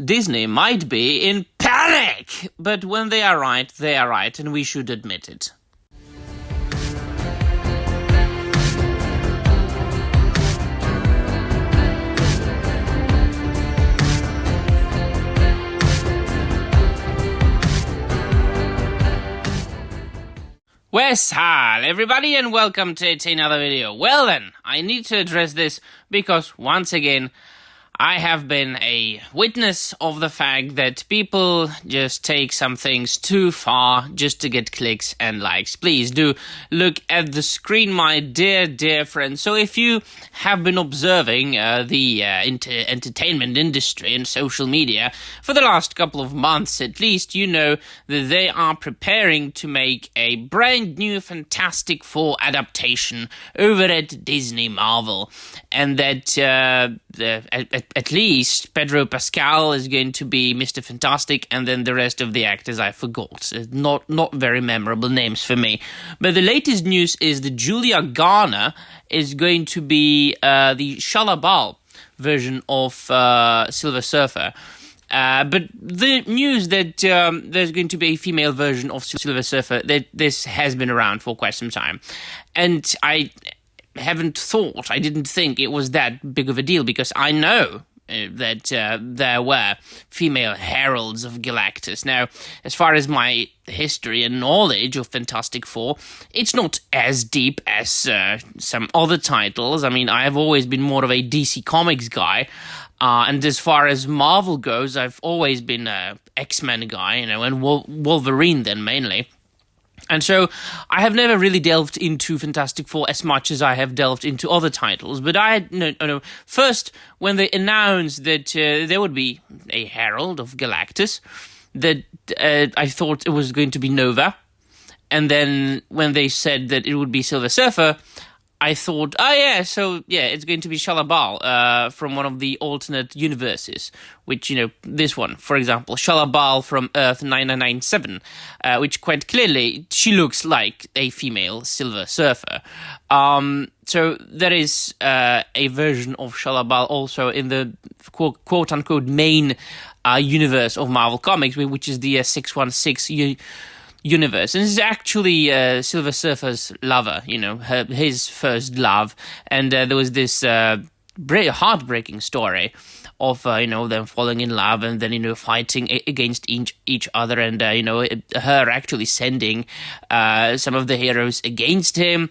Disney might be in panic, but when they are right, and we should admit it. Hi everybody, and welcome to another video. Well then, I need to address this because once again I have been a witness of the fact that people just take some things too far just to get clicks and likes. Please do look at the screen, my dear friends. So if you have been observing the entertainment industry and social media for the last couple of months at least, you know that they are preparing to make a brand new Fantastic Four adaptation over at Disney Marvel, and that at least Pedro Pascal is going to be Mr. Fantastic, and then the rest of the actors I forgot. Not very memorable names for me. But the latest news is that Julia Garner is going to be the Shalabal version of Silver Surfer. But the news that there's going to be a female version of Silver Surfer, that this has been around for quite some time. And I didn't think it was that big of a deal, because I know that there were female heralds of Galactus. Now, as far as my history and knowledge of Fantastic Four, it's not as deep as some other titles. I mean, I have always been more of a DC Comics guy, and as far as Marvel goes, I've always been a X-Men guy, and Wolverine then mainly. And so I have never really delved into Fantastic Four as much as I have delved into other titles. But first, when they announced that there would be a herald of Galactus, that I thought it was going to be Nova. And then when they said that it would be Silver Surfer, I thought, it's going to be Shalabal from one of the alternate universes, which, this one, for example, Shalabal from Earth 9997, which quite clearly, she looks like a female Silver Surfer. So there is a version of Shalabal also in the quote-unquote main universe of Marvel Comics, which is the 616 universe. And this is actually Silver Surfer's lover, his first love. And there was this heartbreaking story of, them falling in love and then, fighting against each other, and, her actually sending some of the heroes against him.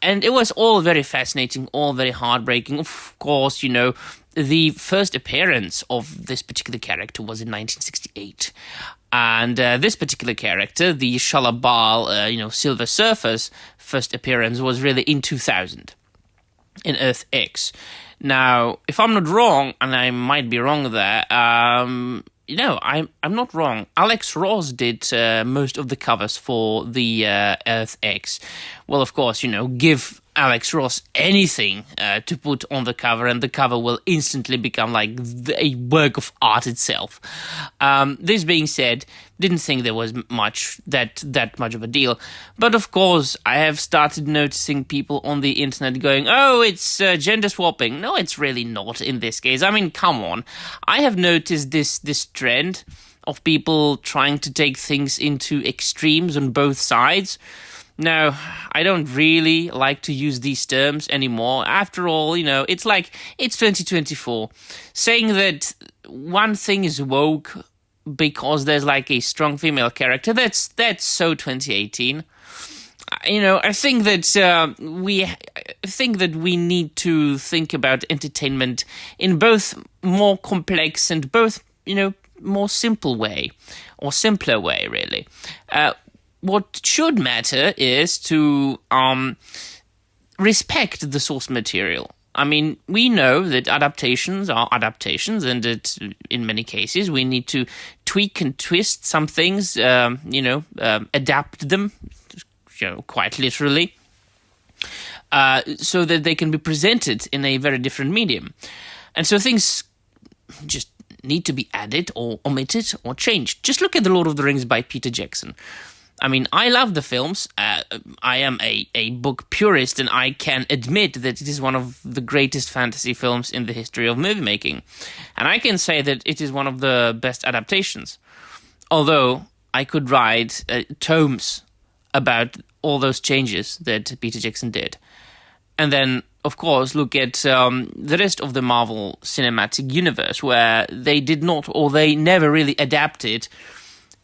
And it was all very fascinating, all very heartbreaking. Of course, the first appearance of this particular character was in 1968. And this particular character, the Shalabal, Silver Surfer's first appearance was really in 2000 in Earth X. Now, if I'm not wrong, and I might be wrong there, I'm not wrong. Alex Ross did most of the covers for the Earth X. Well, of course, give Alex Ross anything to put on the cover, and the cover will instantly become like a work of art itself. This being said, didn't think there was that much of a deal. But of course, I have started noticing people on the internet going, "Oh, it's gender swapping." No, it's really not in this case. I mean, come on. I have noticed this trend of people trying to take things into extremes on both sides. Now, I don't really like to use these terms anymore. After all, it's like, it's 2024. Saying that one thing is woke because there's like a strong female character, that's so 2018. I think that we need to think about entertainment in both more complex and both, more simple way, or simpler way, really. What should matter is to respect the source material. I mean, we know that adaptations are adaptations, and that in many cases we need to tweak and twist some things, adapt them, quite literally, so that they can be presented in a very different medium. And so things just need to be added or omitted or changed. Just look at The Lord of the Rings by Peter Jackson. I mean, I love the films. I am a book purist, and I can admit that it is one of the greatest fantasy films in the history of movie making. And I can say that it is one of the best adaptations. Although I could write tomes about all those changes that Peter Jackson did. And then, of course, look at the rest of the Marvel Cinematic Universe, where they did not, or they never really adapted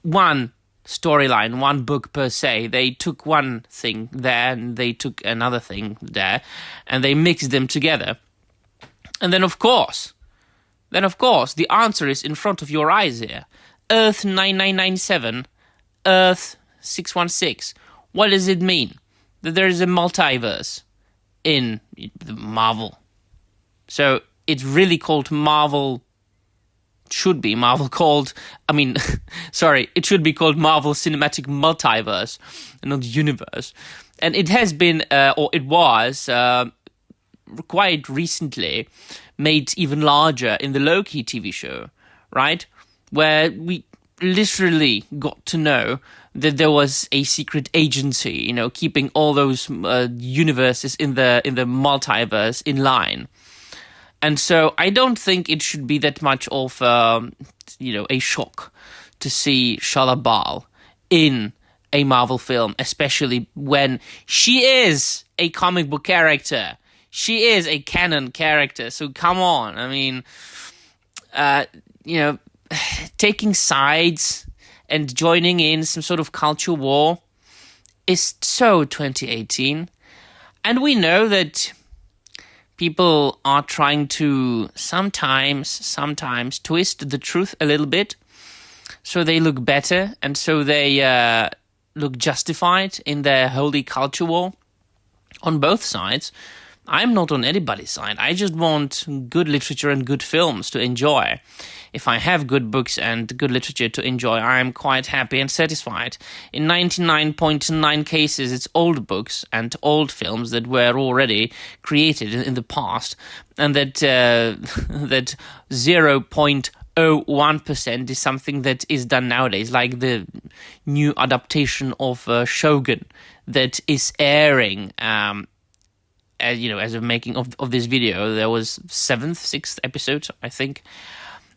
one storyline, one book per se. They took one thing there, and they took another thing there, and they mixed them together. And then, of course, the answer is in front of your eyes here. Earth 9997, Earth 616. What does it mean? That there is a multiverse in the Marvel. So it's really called Marvel, it should be called Marvel Cinematic Multiverse, and not Universe. And it has been, or it was, quite recently made even larger in the Loki TV show, right? Where we literally got to know that there was a secret agency, keeping all those universes in the multiverse in line. And so I don't think it should be that much of a shock to see Shala Baal in a Marvel film, especially when she is a comic book character. She is a canon character. So come on. I mean, taking sides and joining in some sort of culture war is so 2018. And we know that people are trying to sometimes twist the truth a little bit so they look better and so they look justified in their holy culture war on both sides. I'm not on anybody's side. I just want good literature and good films to enjoy. If I have good books and good literature to enjoy, I am quite happy and satisfied. In 99.9 cases, it's old books and old films that were already created in the past, and that that 0.01% is something that is done nowadays, like the new adaptation of Shogun that is airing. As of making of this video, there was 6th episode, I think.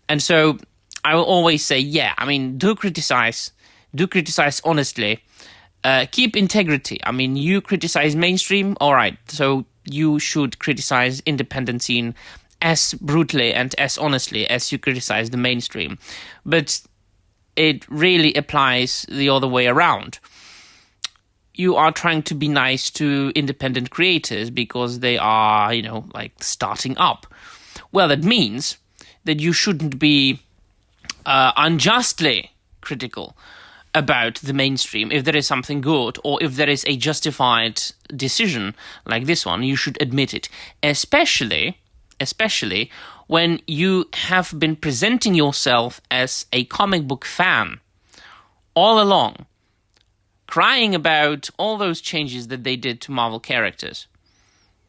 And so I will always say, do criticize honestly. Keep integrity. I mean, you criticize mainstream, all right. So you should criticize independent scene as brutally and as honestly as you criticize the mainstream. But it really applies the other way around. You are trying to be nice to independent creators because they are, starting up. Well, that means that you shouldn't be unjustly critical about the mainstream. If there is something good or if there is a justified decision like this one, you should admit it. Especially when you have been presenting yourself as a comic book fan all along, crying about all those changes that they did to Marvel characters.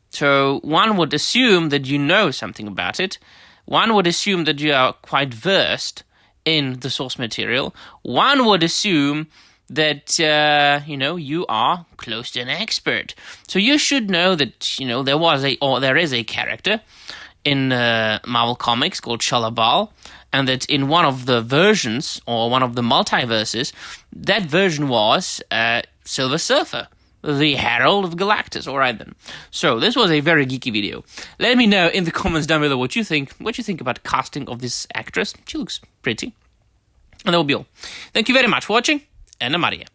So one would assume that you know something about it. One would assume that you are quite versed in the source material. One would assume that, you are close to an expert. So you should know that, there is a character in Marvel Comics called Shala Baal, and that in one of the versions, or one of the multiverses, that version was Silver Surfer, the Herald of Galactus. All right, then. So this was a very geeky video. Let me know in the comments down below what you think. What you think about casting of this actress. She looks pretty. And that will be all. Thank you very much for watching, and I'm out of here.